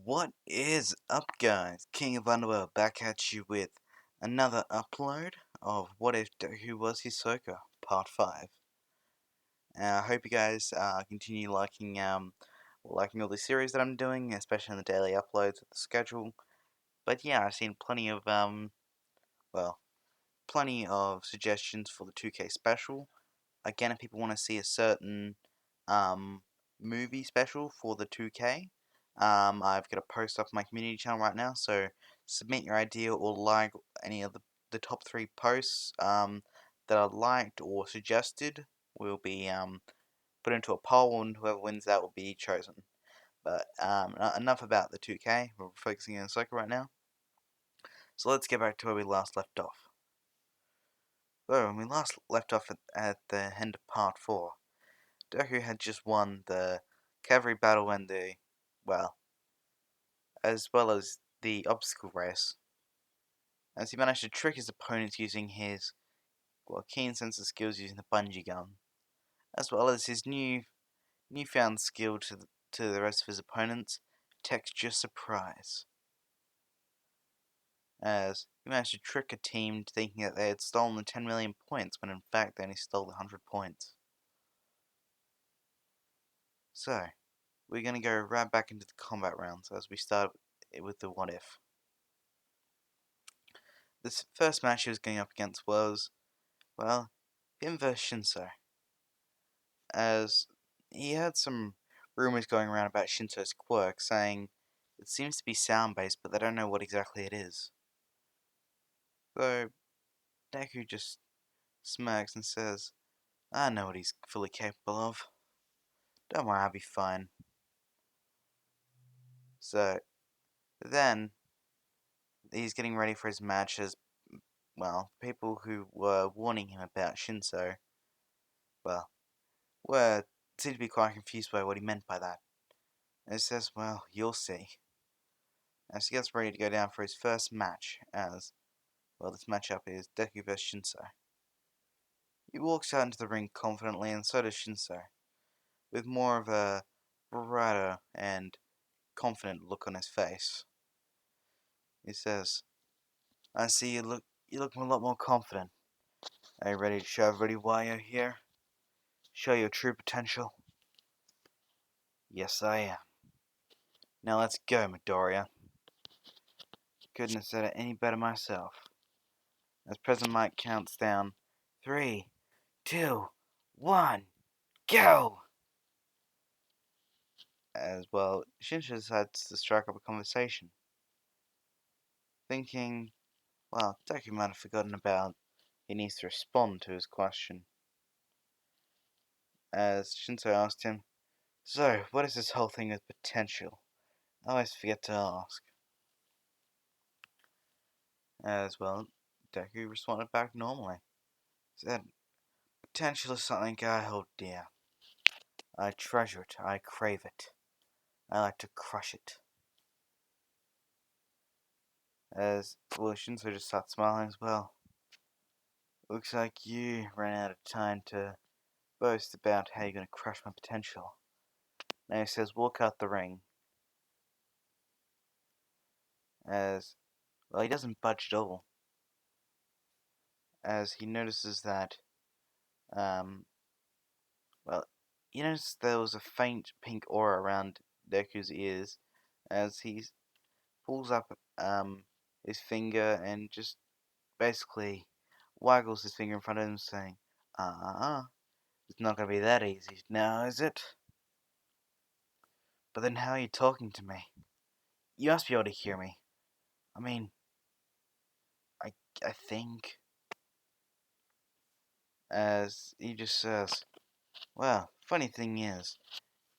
What is up, guys? King of Underworld back at you with another upload of What If Deku Was Hisoka Part 5. I hope you guys continue liking all the series that I'm doing, especially in the daily uploads with the schedule. But yeah, I've seen well, plenty of suggestions for the 2K special. Again, if people want to see a certain um, movie special for the 2K, I've got a post up my community channel right now, so submit your idea or like any of the top 3 posts that I liked or suggested will be put into a poll, and whoever wins that will be chosen. But enough about the 2K, we're focusing on Hisoka right now. So let's get back to where we last left off. So, when we last left off at the end of part 4, Deku had just won the cavalry battle and as well as the obstacle race, as he managed to trick his opponents using his, keen sense of skills using the bungee gun, as well as his newfound skill to the rest of his opponents, Texture Surprise, as he managed to trick a team thinking that they had stolen the 10 million points when in fact they only stole the 100 points. So, we're going to go right back into the combat rounds as we start with the what if. This first match he was going up against was, him versus Shinso, as he had some rumors going around about Shinso's quirk, saying it seems to be sound-based, but they don't know what exactly it is. So, Deku just smirks and says, I know what he's fully capable of. Don't worry, I'll be fine. So, then, he's getting ready for his match as, people who were warning him about Shinso, seemed to be quite confused by what he meant by that. And he says, you'll see. As he gets ready to go down for his first match, this matchup is Deku vs Shinso. He walks out into the ring confidently, and so does Shinso, with more of a brighter and confident look on his face. He says, I see you look a lot more confident. Are you ready to show everybody why you're here? Show your true potential? Yes, I am. Now let's go, Midoriya. Couldn't have said it any better myself. As President Mike counts down, 3, 2, 1, go! As Shinso decides to strike up a conversation, thinking, Deku might have forgotten about he needs to respond to his question. As Shinso asked him, so, what is this whole thing with potential? I always forget to ask. Deku responded back normally. He said, potential is something I hold dear. I treasure it, I crave it. I like to crush it. Shinso just starts smiling as well. Looks like you ran out of time to boast about how you're going to crush my potential. Now he says, walk out the ring. He doesn't budge at all. As he notices that, he noticed there was a faint pink aura around Deku's ears as he pulls up his finger and just basically waggles his finger in front of him, saying, it's not going to be that easy now, is it? But then how are you talking to me? You must be able to hear me. I mean, I think. As he just says, funny thing is,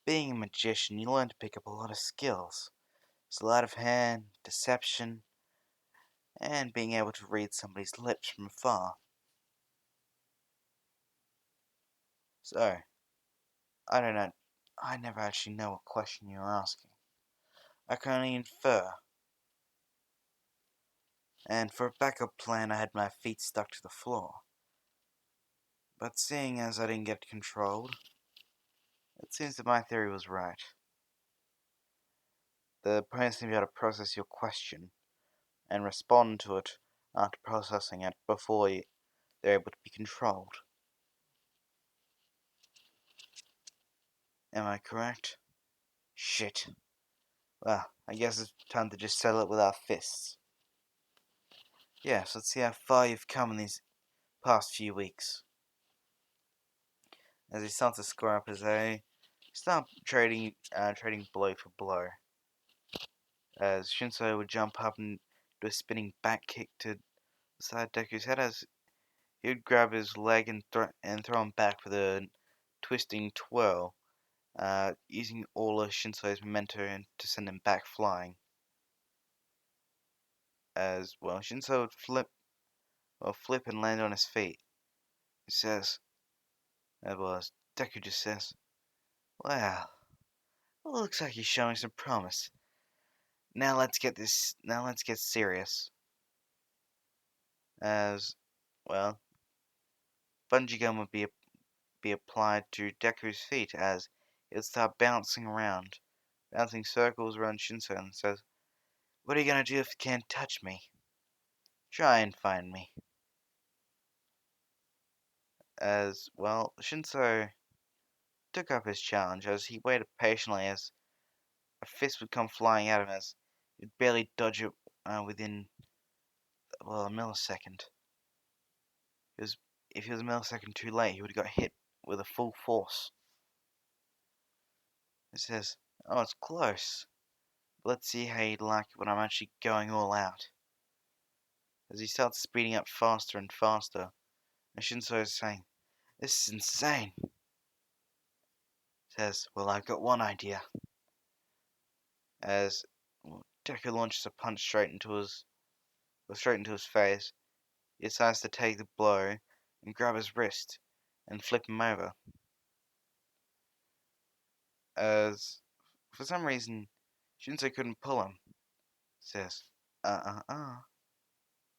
being a magician, you learn to pick up a lot of skills. Sleight of hand, deception, and being able to read somebody's lips from afar. So, I don't know. I never actually know what question you're asking. I can only infer. And for a backup plan, I had my feet stuck to the floor. But seeing as I didn't get controlled, it seems that my theory was right. the opponents need to be able to process your question and respond to it after processing it before they're able to be controlled. Am I correct? Shit. Well, I guess it's time to just settle it with our fists. Yes, let's see how far you've come in these past few weeks. As he starts to square up his A, start trading blow for blow. As Shinso would jump up and do a spinning back kick to the side Deku's head, as he would grab his leg and throw him back with a twisting twirl, using all of Shinso's momentum to send him back flying. As well, Shinso would flip and land on his feet. He says, Deku just says, "Well, looks like he's showing some promise. Now let's get serious." As well, bungee gum would be applied to Deku's feet as it would start bouncing circles around Shinso, and says, "What are you gonna do if you can't touch me? Try and find me." As well, Shinso took up his challenge as he waited patiently as a fist would come flying at him as he'd barely dodge it within, a millisecond. If he was a millisecond too late, he would have got hit with a full force. He says, "Oh, it's close. Let's see how you'd like it when I'm actually going all out." As he starts speeding up faster and faster, and Shinso is saying, "This is insane." Says, "Well, I've got one idea." As Deku launches a punch straight into his face, he decides to take the blow and grab his wrist and flip him over. As for some reason, Shinso couldn't pull him. Says, it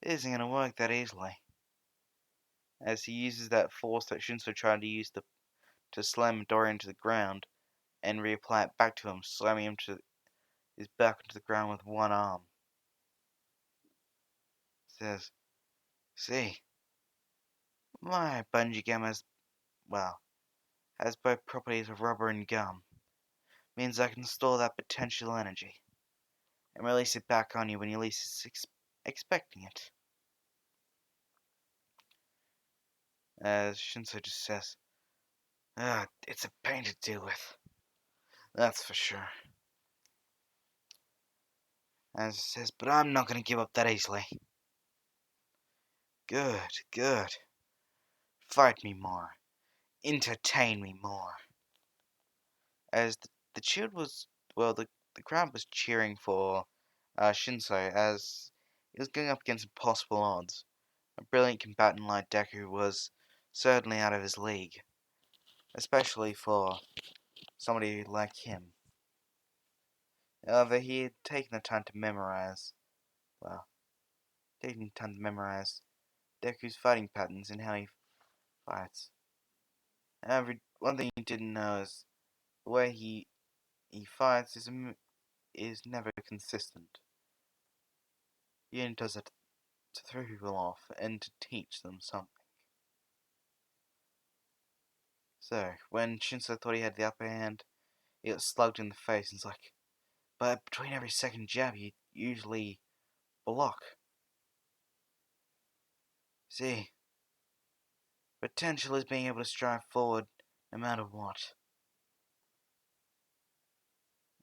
isn't gonna work that easily." As he uses that force that Shinso tried to use to slam Dory into the ground and reapply it back to him, slamming him to his back into the ground with one arm. Says, "See, my bungee gum has both properties of rubber and gum. Means I can store that potential energy and release it back on you when you least expecting it." As Shinso just says, "It's a pain to deal with. That's for sure." As he says, "But I'm not gonna give up that easily." Good, good. Fight me more. Entertain me more. As the shield was, the crowd was cheering for Shinso as he was going up against impossible odds. A brilliant combatant like Deku was certainly out of his league, especially for somebody like him. However, he had taken the time to memorize Deku's fighting patterns and how he fights. However, one thing he didn't know is the way he fights is never consistent. He only does it to throw people off and to teach them something. So, when Shinso thought he had the upper hand, he got slugged in the face and it's like, but between every second jab you usually block. See, potential is being able to strive forward no matter what.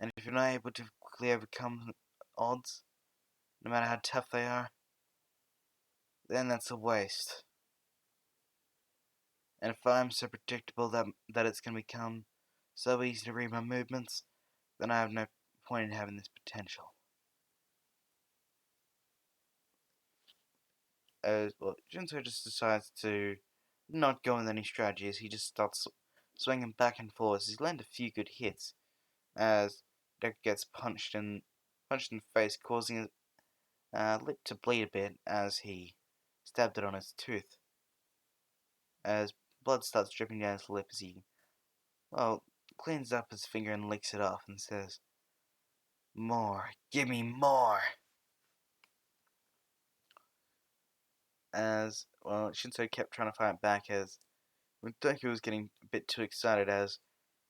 And if you're not able to quickly overcome odds, no matter how tough they are, then that's a waste. And if I'm so predictable that it's going to become so easy to read my movements, then I have no point in having this potential." Jinso just decides to not go with any strategies. He just starts swinging back and forth. He's landed a few good hits as Deku gets punched in the face, causing his lip to bleed a bit as he stabbed it on his tooth. As blood starts dripping down his lip as he, cleans up his finger and licks it off and says, More. Give me more. As, well, Shinso kept trying to fight back as when Deku was getting a bit too excited as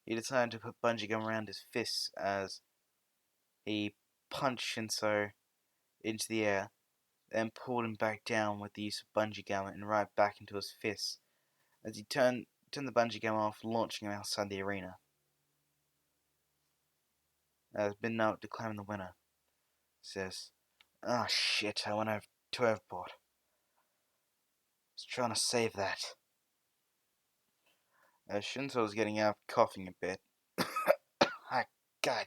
he decided to put bungee gum around his fists as he punched Shinso into the air, then pulled him back down with the use of bungee gum and right back into his fists as he turned the bungee gum off, launching him outside the arena. As Midnight declaring the winner, says, "Ah, shit, I went over to overboard. I was trying to save that." As Shinzo was getting out, coughing a bit. Ah, God,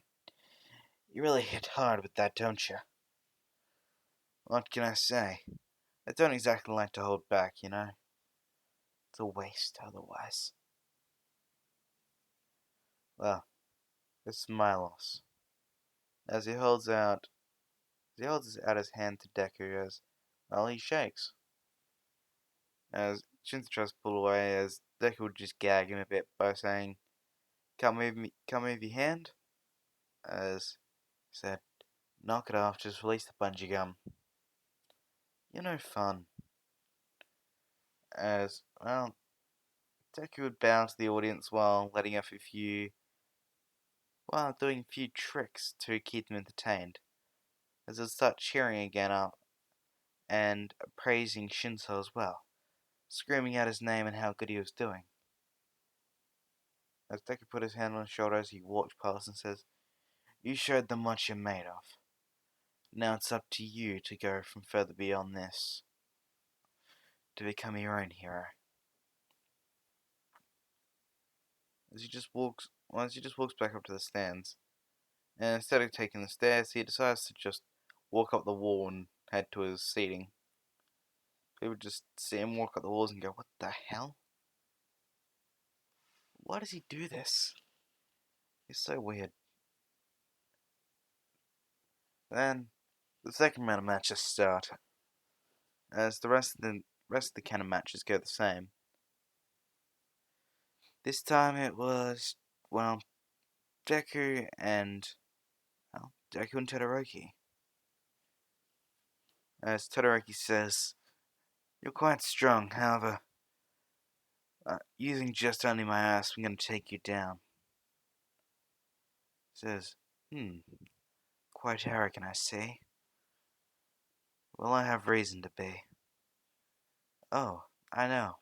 you really hit hard with that, don't you? What can I say? I don't exactly like to hold back, you know? It's a waste otherwise. Well, it's my loss. As he holds out his hand to Deku as, well, he shakes. As Shinzo tries to pull away, as Deku would just gag him a bit by saying, can't move your hand? As he said, knock it off, just release the bungee gum. You're no fun. As, well, Deku would bow to the audience while doing a few tricks to keep them entertained. As they'd start cheering again up and praising Shinso as well, screaming out his name and how good he was doing. As Deku put his hand on his shoulder as he walked past and says, "You showed them what you're made of. Now it's up to you to go from further beyond this, to become your own hero." As he just walks back up to the stands, and instead of taking the stairs, he decides to just walk up the wall and head to his seating. People just see him walk up the walls and go, "What the hell? Why does he do this? He's so weird." Then the second round of matches start, as the rest of the canon matches go the same. This time it was, well, Deku and Todoroki. As Todoroki says, "You're quite strong, however, using just only my ass, I'm going to take you down." Says, quite arrogant, I see. Well, I have reason to be. Oh, I know.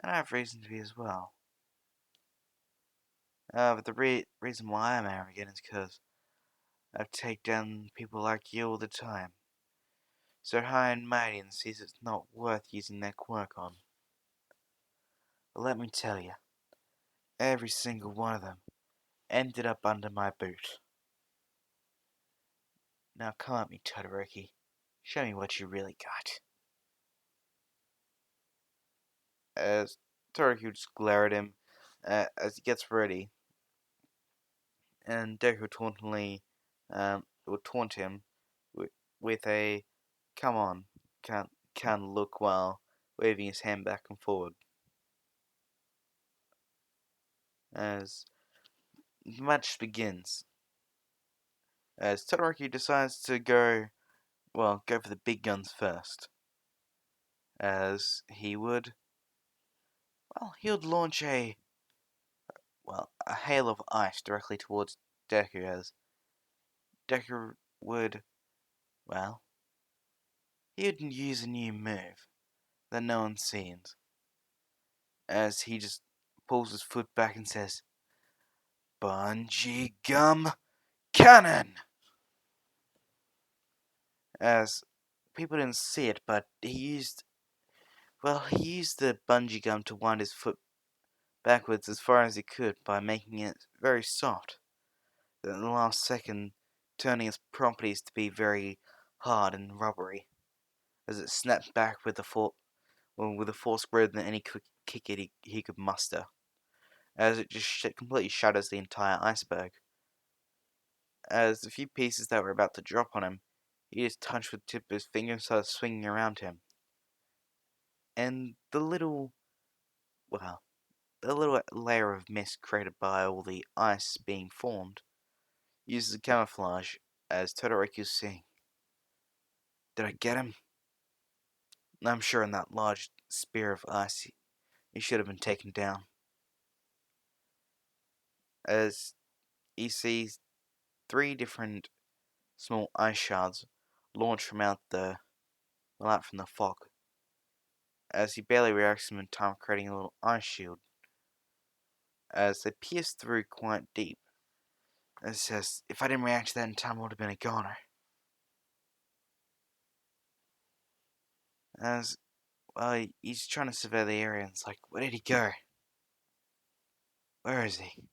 And I have reason to be as well. But the reason why I'm arrogant is because I take down people like you all the time. So high and mighty and sees it's not worth using their quirk on. But let me tell you, every single one of them ended up under my boot. Now come at me, Todoroki. Show me what you really got." As Todoroki would just glare at him as he gets ready, and Deku would taunt him with a "come on" kind of look while waving his hand back and forward. As the match begins, as Todoroki decides to go for the big guns first, as he would launch a hail of ice directly towards Deku, as Deku would, well, he would use a new move that no one's seen, as he just pulls his foot back and says, "Bungee gum cannon!" As people didn't see it, but he used the bungee gum to wind his foot backwards as far as he could by making it very soft. Then in the last second, turning its properties to be very hard and rubbery, as it snapped back with a force greater than any kick he could muster, as it just completely shatters the entire iceberg. As the few pieces that were about to drop on him, he just touched with the tip of his finger and started swinging around him. And the little layer of mist created by all the ice being formed uses the camouflage as Todoroki's saying, "Did I get him? I'm sure in that large spear of ice he should have been taken down." As he sees three different small ice shards launch from out from the fog, as he barely reacts them in time, creating a little ice shield, as they pierce through quite deep. And it says, "If I didn't react to that in time, I would have been a goner." As well, he's trying to survey the area, and it's like, where did he go? Where is he?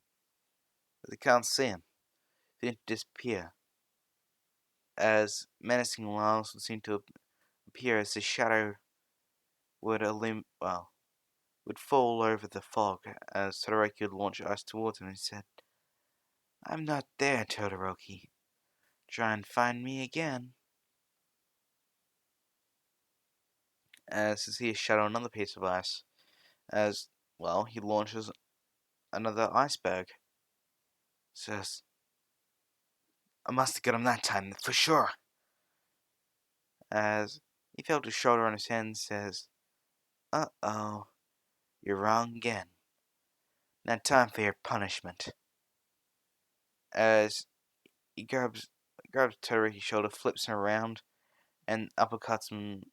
They can't see him. He didn't disappear. As menacing lines would seem to appear as the shadow would would fall over the fog, as Todoroki would launch ice towards him, and he said, "I'm not there, Todoroki. Try and find me again." As he sees a shadow on another piece of ice, as well, he launches another iceberg. Says, "I must have got him that time, for sure." As he felt his shoulder on his hand, says, "Uh-oh, you're wrong again. Now time for your punishment." As he grabs Todoroki's shoulder, flips him around, and uppercuts him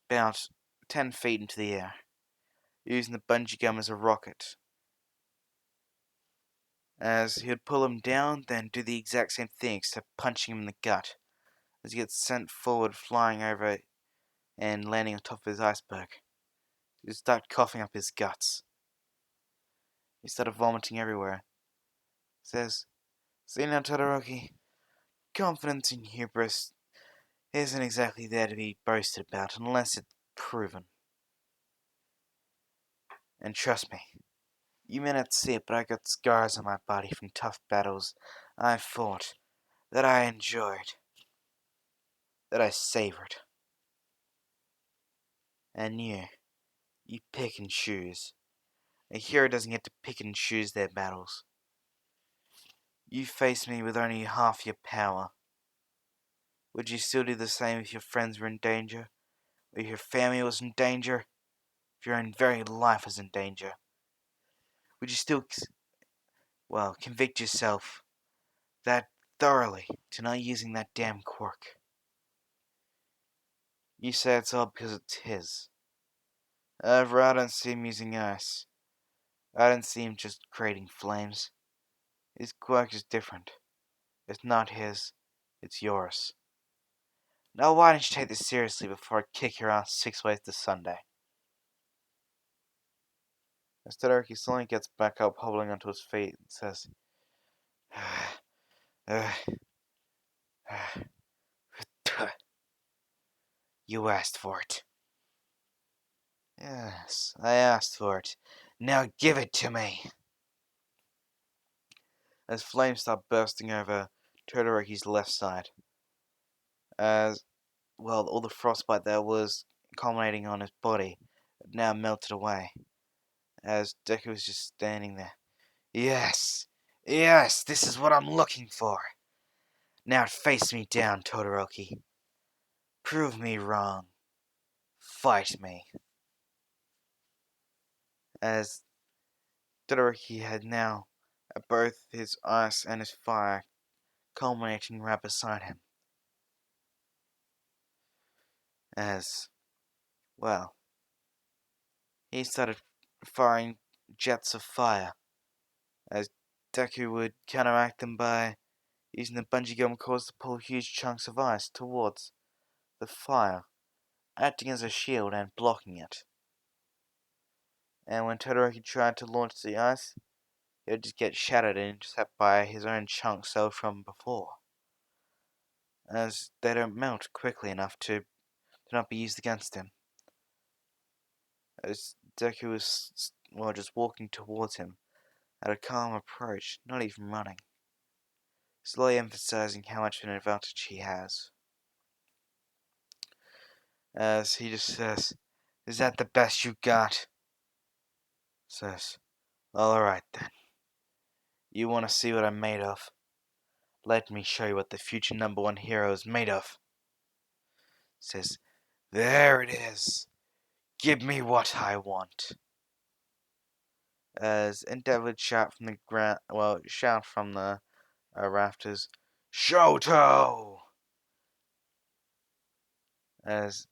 about 10 feet into the air, using the bungee gum as a rocket. As he would pull him down, then do the exact same thing, except punching him in the gut, as he gets sent forward, flying over and landing on top of his iceberg. He would start coughing up his guts. He started vomiting everywhere. Says, "See now, Todoroki, confidence and hubris isn't exactly there to be boasted about unless it's proven. And trust me, you may not see it, but I got scars on my body from tough battles I fought, that I enjoyed, that I savored. And you pick and choose. A hero doesn't get to pick and choose their battles. You face me with only half your power. Would you still do the same if your friends were in danger? Or if your family was in danger? If your own very life was in danger? Would you still, convict yourself that thoroughly to not using that damn quirk? You say it's all because it's his. However, I don't see him using ice. I don't see him just creating flames. His quirk is different. It's not his, it's yours. Now why don't you take this seriously before I kick your ass 6 ways to Sunday?" As Todoroki slowly gets back up, hobbling onto his feet, and says, "You asked for it." "Yes, I asked for it. Now give it to me." As flames start bursting over Todoroki's left side, as all the frostbite that was culminating on his body had now melted away, as Deku was just standing there. "Yes, yes, this is what I'm looking for. Now face me down, Todoroki. Prove me wrong. Fight me." As Todoroki had now both his ice and his fire culminating right beside him. As, he started firing jets of fire, as Deku would counteract them by using the bungee gum cords to pull huge chunks of ice towards the fire, acting as a shield and blocking it. And when Todoroki tried to launch the ice, it would just get shattered and intercepted by his own chunks so from before, as they don't melt quickly enough to not be used against him. As Deku was, just walking towards him at a calm approach, not even running, slowly emphasizing how much of an advantage he has. As he just says, "Is that the best you got?" Says, "Alright then. You want to see what I'm made of? Let me show you what the future #1 hero is made of. Says, there it is. Give me what I want. As Endeavor would shout from the ground, shout from the rafters, Shoto! As,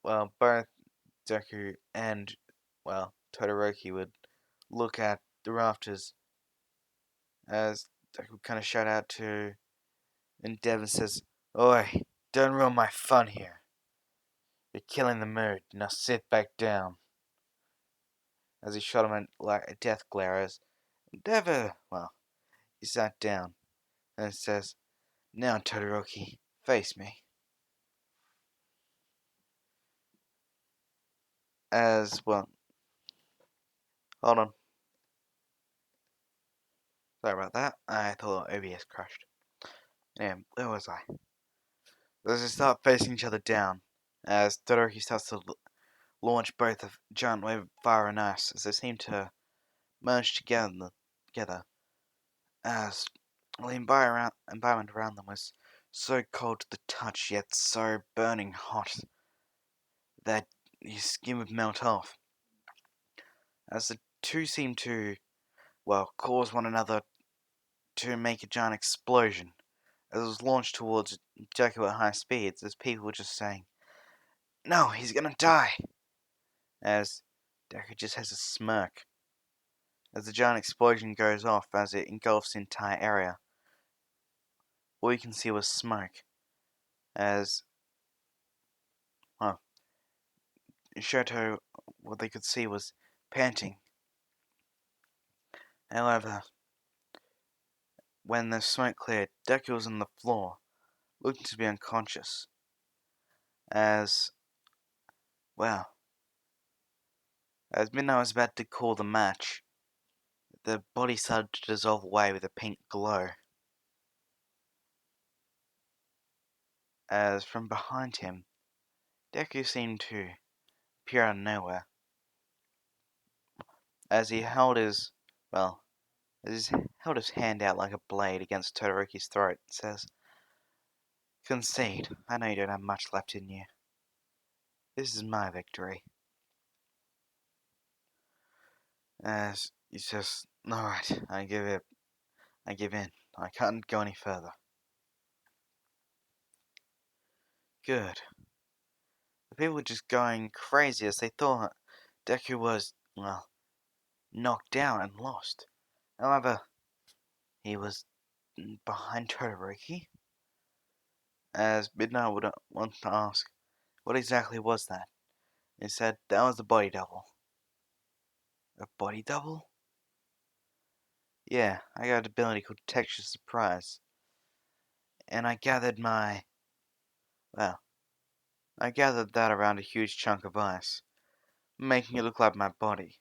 both Deku and, Todoroki would look at the rafters as Deku kind of shout out to Endeavor and says, Oi, don't ruin my fun here. You're killing the mood. Now sit back down. As he shot him like a death glare as Endeavor, he sat down and says, now Todoroki, face me. As, hold on. Sorry about that. I thought OBS crashed. Yeah, where was I? As they start facing each other down, as Todoroki starts to launch both a giant wave of fire and ice, as they seem to merge together, as the environment around them was so cold to the touch, yet so burning hot that your skin would melt off. As the two seemed to, cause one another to make a giant explosion, as it was launched towards Deku at high speeds, as people were just saying, no, he's gonna die! As Deku just has a smirk, as the giant explosion goes off as it engulfs the entire area. All you can see was smoke, as, Shoto, what they could see was panting. However, when the smoke cleared, Deku was on the floor, looking to be unconscious. As, as Midnight was about to call the match, the body started to dissolve away with a pink glow. As from behind him, Deku seemed to appear out of nowhere. As he held his, hand out like a blade against Todoroki's throat, and says, concede, I know you don't have much left in you. This is my victory. As he says, alright, I give in. I can't go any further. Good. The people were just going crazy as they thought Deku was, knocked down and lost. However, he was behind Todoroki. As Midnight would want to ask, what exactly was that? He said, that was the body double. A body double? Yeah, I got an ability called Texture Surprise. And I gathered that around a huge chunk of ice, making it look like my body.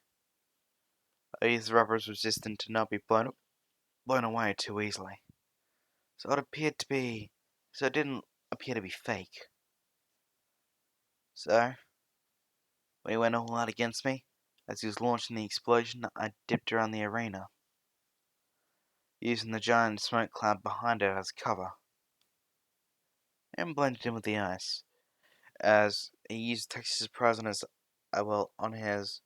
I used rubber's resistant to not be blown away too easily. So it didn't appear to be fake. So, when he went all out against me, as he was launching the explosion, I dipped around the arena, using the giant smoke cloud behind it as cover, and blended in with the ice, as he used Texas Surprise on his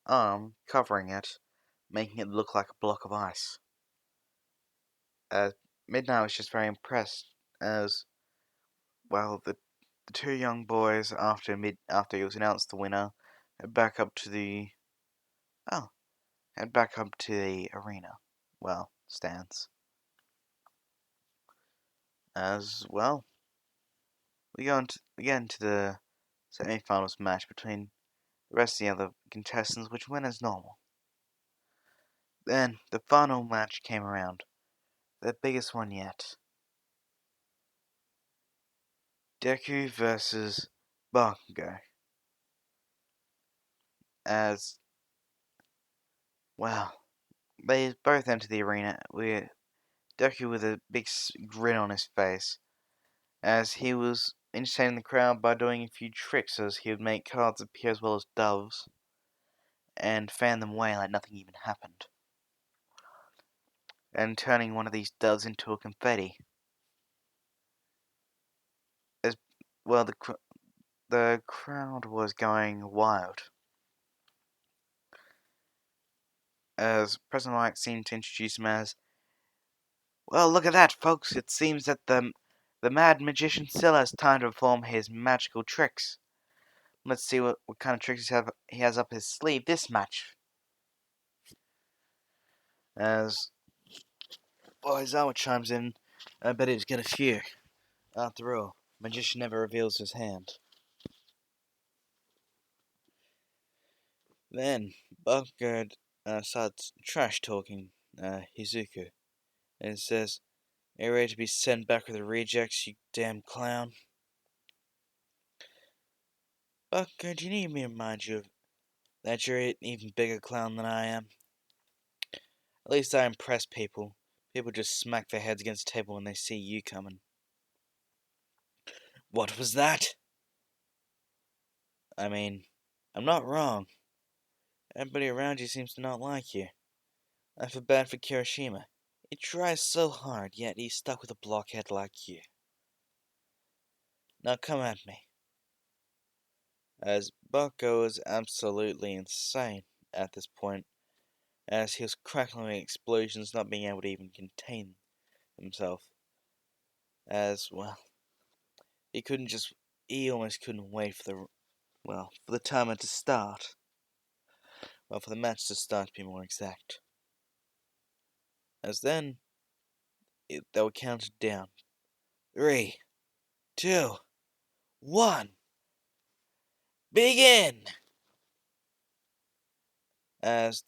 arm, covering it, making it look like a block of ice. Midnight was just very impressed, as, the two young boys, after he was announced the winner, head back up to the arena, stands. As we get into the semi-finals match between the rest of the other contestants, which went as normal. Then the final match came around, the biggest one yet. Deku versus Bakugo. As, they both entered the arena with Deku with a big grin on his face, as he was entertaining the crowd by doing a few tricks, as he would make cards appear as well as doves, and fan them away like nothing even happened. and turning one of these doves into a confetti. As well, the crowd was going wild, as President Mike seemed to introduce him as, "Well, look at that, folks! It seems that the mad magician still has time to perform his magical tricks. Let's see what kind of tricks he has up his sleeve this match." As Aizawa chimes in, "I bet he's got a few. After all, magician never reveals his hand." Then Buckguard starts trash talking Hizuku and says, "Are you ready to be sent back with the rejects, you damn clown?" "Buckguard, you need me to remind you that you're an even bigger clown than I am. At least I impress people. People just smack their heads against the table when they see you coming." "What was that?" "I mean, I'm not wrong. Everybody around you seems to not like you. I feel bad for Kirishima. He tries so hard, yet he's stuck with a blockhead like you. Now come at me." As Bucko was absolutely insane at this point, as he was crackling explosions, not being able to even contain himself. As well, he almost couldn't wait for the timer to start. Well, for the match to start, to be more exact. As then, they were counted down. 3, 2, 1, begin! As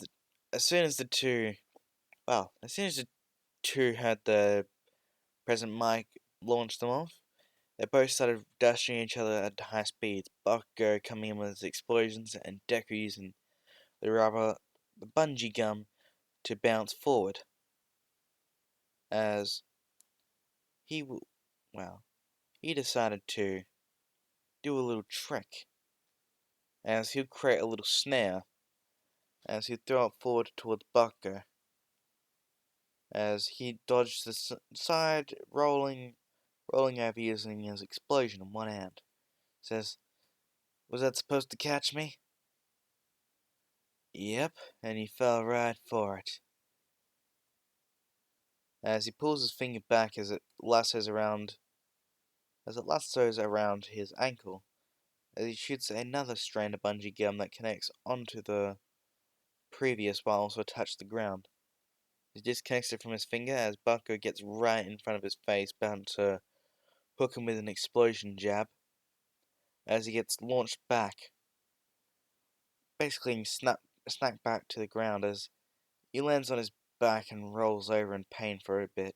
soon as the two had the present Mike launch them off, they both started dashing each other at high speeds. Bakugo coming in with his explosions, and Deku using the bungee gum to bounce forward. As he decided to do a little trick. As he'd create a little snare, as he'd throw it forward towards Bakugo. As he dodged the side, rolling over using his explosion in one hand. Says, "Was that supposed to catch me?" "Yep, and he fell right for it." As he pulls his finger back as it lassos around his ankle, as he shoots another strand of bungee gum that connects onto the previous while also touched the ground. He disconnects it from his finger as Bucko gets right in front of his face, bound to hook him with an explosion jab. As he gets launched back, basically snapped back to the ground as he lands on his back and rolls over in pain for a bit.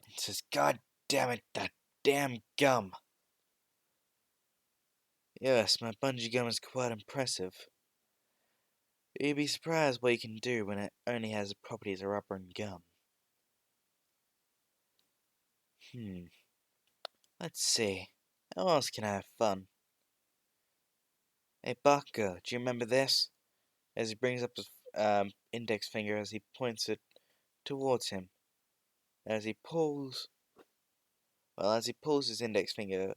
He says, "God damn it, that damn gum." "Yes, my bungee gum is quite impressive. You'd be surprised what you can do when it only has the properties of rubber and gum." Let's see. How else can I have fun? Hey, Bucko, do you remember this? As he brings up his index finger as he points it towards him. As he pulls his index finger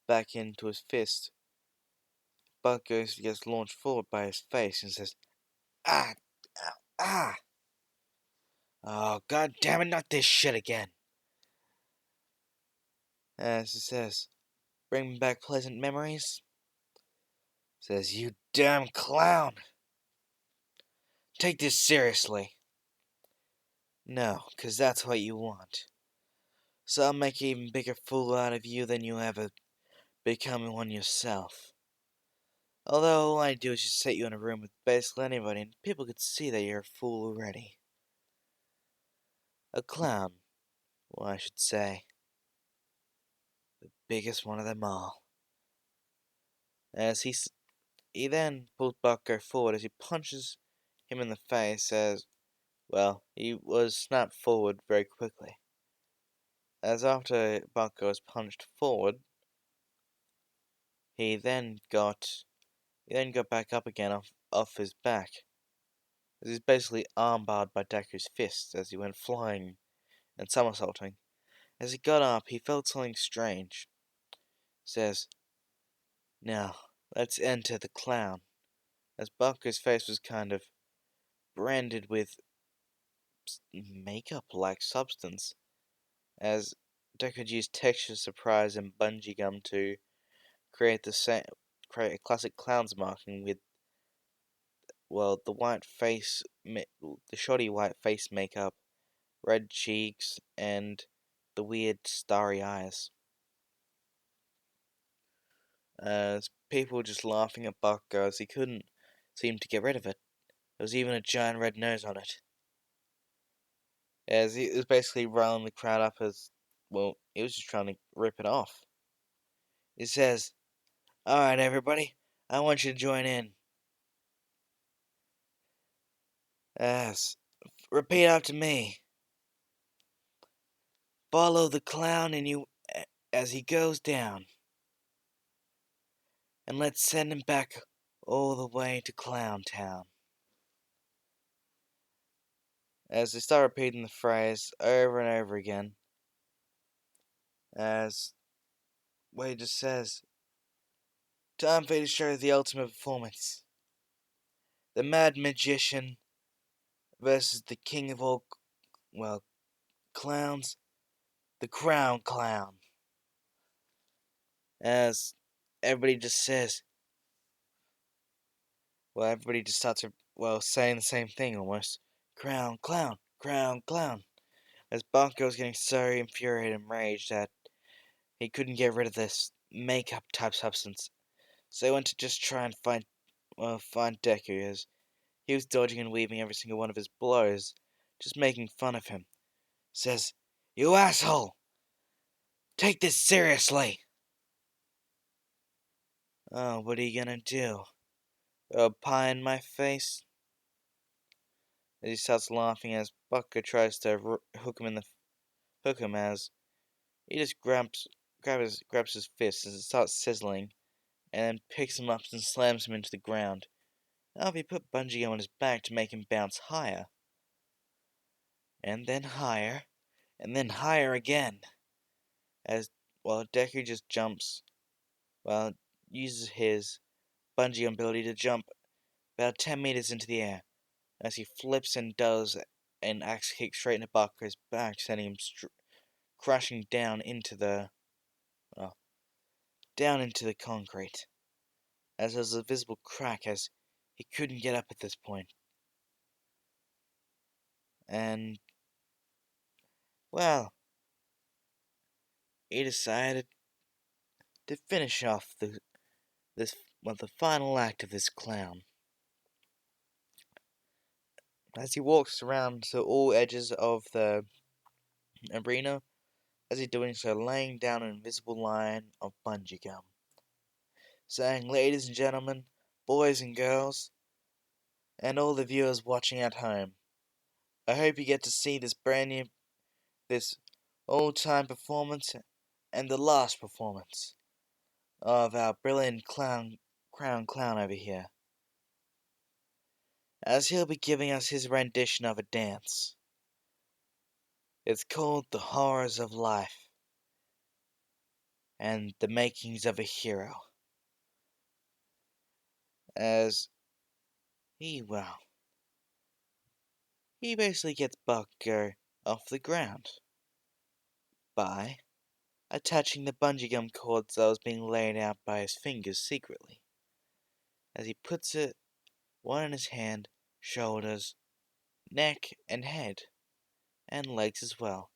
back into his fist, Bucko gets launched forward by his face and says, "Ah! Ah! Ah! Oh, god damn it, not this shit again." As he says, "Bring me back pleasant memories." Says, "You damn clown! Take this seriously." "No, 'cause that's what you want. So I'll make an even bigger fool out of you than you ever become one yourself. Although all I do is just set you in a room with basically anybody and people could see that you're a fool already. A clown, well, I should say. The biggest one of them all." As he then pulls Bucko forward as he punches him in the face he was snapped forward very quickly. As after Bucko was punched forward, he then got back up again off his back. As he's basically armbarred by Deku's fists as he went flying and somersaulting. As he got up, he felt something strange. Says, "Now, let's enter the clown." As Baku's face was kind of branded with makeup-like substance, as Deku used texture, surprise, and bungee gum to create create a classic clown's marking with, well, the shoddy white face makeup, red cheeks, and the weird starry eyes. As people were just laughing at Bakugo as he couldn't seem to get rid of it. There was even a giant red nose on it. As he was basically riling the crowd up as, well, he was just trying to rip it off. He says, "Alright, everybody, I want you to join in. Yes, repeat after me. Follow the clown as he goes down. And let's send him back all the way to Clown Town." As they start repeating the phrase over and over again, as Wade just says, "Time for you to show the ultimate performance. The Mad Magician versus the king of all, well, clowns, the Crown Clown." As everybody just says, well, everybody just starts, saying the same thing almost. "Crown Clown, Crown Clown." As Banco was getting so infuriated and enraged that he couldn't get rid of this makeup type substance. So he went to just try and find Deku, as he was dodging and weaving every single one of his blows, just making fun of him. Says, "You asshole! Take this seriously!" "Oh, what are you gonna do? Throw a pie in my face?" As he starts laughing as Bucko tries to hook him as he just grabs his fist as it starts sizzling, and then picks him up and slams him into the ground. Now he put bungee on his back to make him bounce higher, and then higher, and then higher again. As Deku just uses his bungee ability to jump about 10 meters into the air, as he flips and does an axe kick straight into Baku's back, sending him crashing down into the concrete, as there's a visible crack as he couldn't get up at this point. And, well, he decided to finish off the final act of this clown. As he walks around to all edges of the arena, as he's doing so, laying down an invisible line of bungee gum, saying, "Ladies and gentlemen, boys and girls, and all the viewers watching at home, I hope you get to see this old-time performance and the last performance of our brilliant crown clown over here, as he'll be giving us his rendition of a dance. It's called The Horrors of Life and the Makings of a Hero." As he basically gets Bakugo off the ground by attaching the bungee gum cords that was being laid out by his fingers secretly, as he puts it one in his hand, shoulders, neck, and head, and legs as well,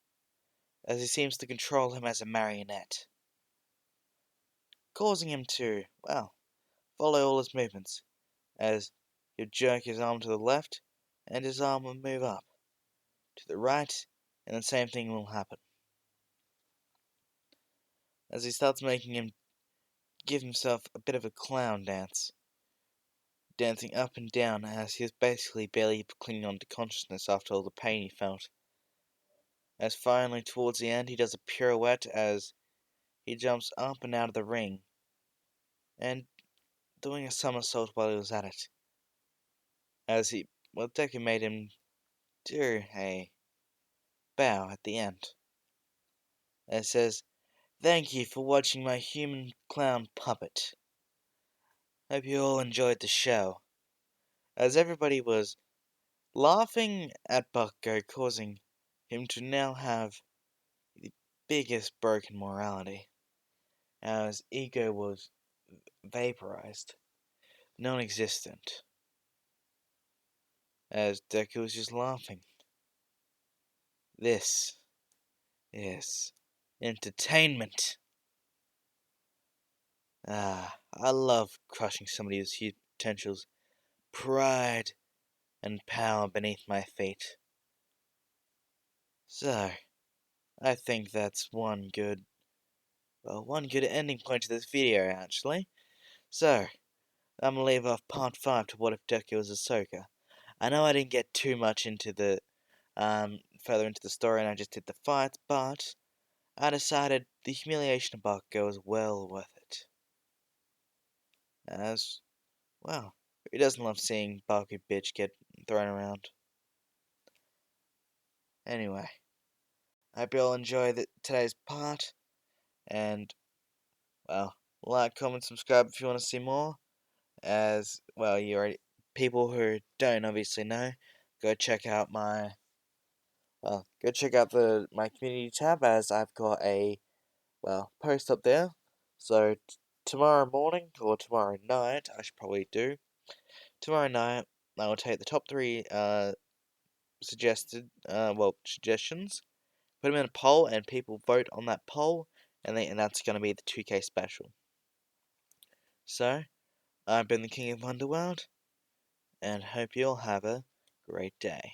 as he seems to control him as a marionette, causing him to, follow all his movements, as he'll jerk his arm to the left, and his arm will move up to the right, and the same thing will happen. As he starts making him give himself a bit of a clown dance, dancing up and down as he is basically barely clinging on to consciousness after all the pain he felt. As finally, towards the end, he does a pirouette as he jumps up and out of the ring, and doing a somersault while he was at it. As he well, Deku made him do a bow at the end. And it says, "Thank you for watching my human clown puppet. Hope you all enjoyed the show." As everybody was laughing at Bucko, causing him to now have the biggest broken morality. His ego was vaporized, non-existent, as Deku was just laughing. This is entertainment. I love crushing somebody's huge potentials, pride, and power beneath my feet. So, I think that's one good ending point to this video, actually. So, I'm gonna leave off part 5 to What If Deku was Hisoka. I know I didn't get too much into the, further into the story and I just did the fights, but I decided the humiliation of Bakugo was well worth it. As, well, who doesn't love seeing Baku bitch get thrown around? Anyway, I hope you all enjoy today's part, and, well, like, comment, subscribe if you want to see more. As, well, you already, people who don't obviously know, go check out my, go check out my community tab, as I've got a, post up there. So, tomorrow morning, or tomorrow night, I should probably do, tomorrow night, I will take the top 3, suggestions, put them in a poll, and people vote on that poll, and that's going to be the 2K special. So, I've been the King of Underworld, and hope you all have a great day.